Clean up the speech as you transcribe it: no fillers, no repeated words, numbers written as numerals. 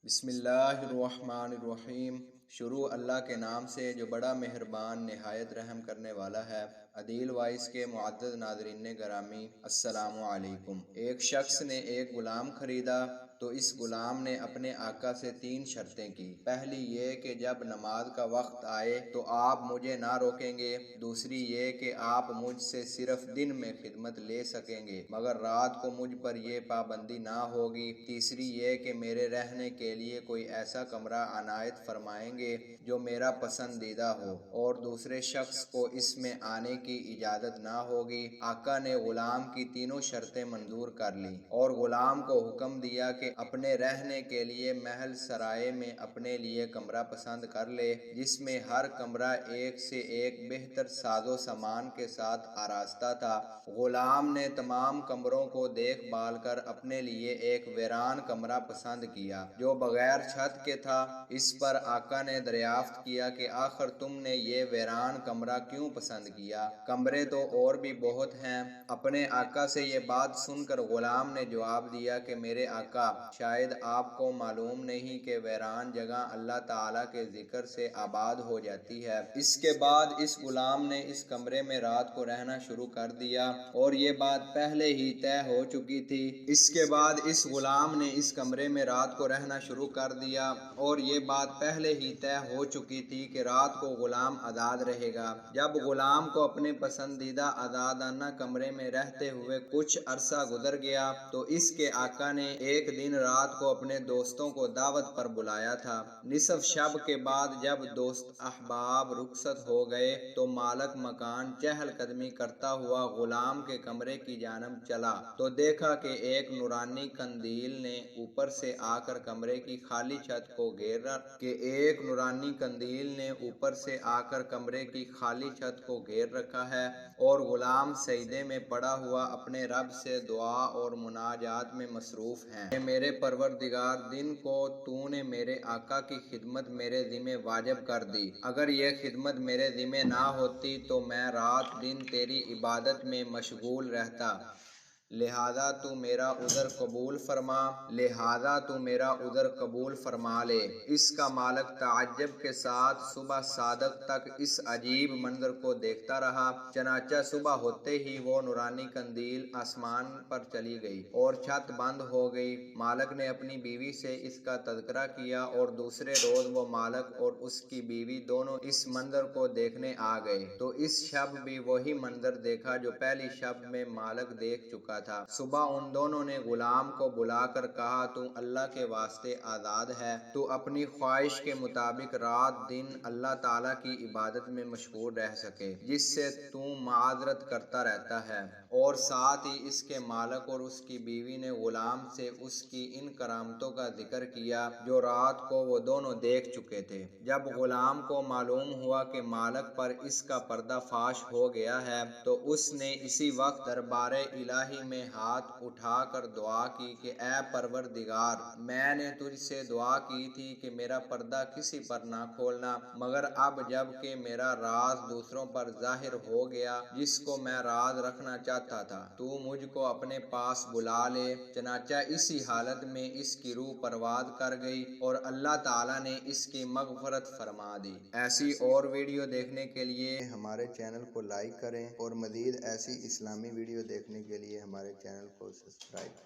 بسم اللہ الرحمن الرحیم۔ شروع اللہ کے نام سے جو بڑا مہربان نہایت رحم کرنے والا ہے۔ عدیل وائس کے معزز ناظرین گرامی، السلام علیکم۔ ایک شخص نے ایک غلام خریدا تو اس غلام نے اپنے آقا سے 3 شرطیں کی۔ پہلی یہ کہ جب نماز کا وقت آئے تو آپ مجھے نہ روکیں گے۔ دوسری یہ کہ آپ مجھ سے صرف دن میں خدمت لے سکیں گے مگر رات کو مجھ پر یہ پابندی نہ ہوگی۔ تیسری یہ کہ میرے رہنے کے لیے کوئی ایسا کمرہ عنایت فرمائیں گے جو میرا پسندیدہ ہو اور دوسرے شخص کو اس میں آنے کی اجازت نہ ہوگی۔ آقا نے غلام کی تینوں شرطیں منظور کر لیں اور غلام کو حکم دیا کہ اپنے رہنے کے لیے محل سرائے میں اپنے لیے کمرہ پسند کر لے، جس میں ہر کمرہ ایک سے ایک بہتر ساز و سامان کے ساتھ آراستہ تھا۔ غلام نے تمام کمروں کو دیکھ بھال کر اپنے لیے ایک ویران کمرہ پسند کیا جو بغیر چھت کے تھا۔ اس پر آقا نے دریافت کیا کہ آخر تم نے یہ ویران کمرہ کیوں پسند کیا؟ کمرے تو اور بھی بہت ہیں۔ اپنے آقا سے یہ بات سن کر غلام نے جواب دیا کہ میرے آقا، شاید آپ کو معلوم نہیں کہ ویران جگہ اللہ تعالیٰ کے ذکر سے آباد ہو جاتی ہے۔ اس کے بعد اس غلام نے اس کمرے میں رات کو رہنا شروع کر دیا اور یہ بات پہلے ہی طے ہو چکی تھی۔ اس کے بعد اس غلام نے اس کمرے میں رات کو رہنا شروع کر دیا اور یہ بات پہلے ہی طے ہو چکی تھی کہ رات کو غلام آزاد رہے گا۔ جب غلام کو اپنے پسندیدہ آزادانہ کمرے میں رہتے ہوئے کچھ عرصہ گزر گیا تو اس کے آقا نے ایک دن رات کو اپنے دوستوں کو دعوت پر بلایا تھا۔ نصف شب کے بعد جب دوست احباب رخصت ہو گئے تو مالک مکان چہل قدمی کرتا ہوا غلام کے کمرے کی جانب چلا تو دیکھا کہ ایک نورانی قندیل نے اوپر سے آ کر کمرے کی خالی چھت کو گھیر رکھا ہے اور غلام سجدے میں پڑا ہوا اپنے رب سے دعا اور مناجات میں مصروف ہیں۔ اے میرے پروردگار، دن کو تو نے میرے آقا کی خدمت میرے ذمہ واجب کر دی۔ اگر یہ خدمت میرے ذمہ نہ ہوتی تو میں رات دن تیری عبادت میں مشغول رہتا، لہذا تو میرا عذر قبول فرما لے۔ اس کا مالک تعجب کے ساتھ صبح صادق تک اس عجیب منظر کو دیکھتا رہا۔ چنانچہ صبح ہوتے ہی وہ نورانی قندیل آسمان پر چلی گئی اور چھت بند ہو گئی۔ مالک نے اپنی بیوی سے اس کا تذکرہ کیا اور دوسرے روز وہ مالک اور اس کی بیوی دونوں اس منظر کو دیکھنے آ گئے تو اس شب بھی وہی منظر دیکھا جو پہلی شب میں مالک دیکھ چکا تھا۔ صبح ان دونوں نے غلام کو بلا کر کہا، تو اللہ کے واسطے آزاد ہے، تو اپنی خواہش کے مطابق رات دن اللہ تعالیٰ کی عبادت میں مشغول رہ سکے جس سے تو معذرت کرتا رہتا ہے۔ اور ساتھ ہی اس کے مالک اور اس کی بیوی نے غلام سے اس کی ان کرامتوں کا ذکر کیا جو رات کو وہ دونوں دیکھ چکے تھے۔ جب غلام کو معلوم ہوا کہ مالک پر اس کا پردہ فاش ہو گیا ہے تو اس نے اسی وقت دربار الہی میں ہاتھ اٹھا کر دعا کی کہ اے پروردگار، میں نے تجھ سے دعا کی تھی کہ میرا پردہ کسی پر نہ کھولنا، مگر اب جب کہ میرا راز دوسروں پر ظاہر ہو گیا جس کو میں راز رکھنا چاہتا تھا، تو مجھ کو اپنے پاس بلا لے۔ چنانچہ اسی حالت میں اس کی روح پرواز کر گئی اور اللہ تعالیٰ نے اس کی مغفرت فرما دی۔ ایسی اور ویڈیو دیکھنے کے لیے ہمارے چینل کو لائک کریں اور مزید ایسی اسلامی ویڈیو دیکھنے کے لیے ہمارے چینل کو سبسکرائب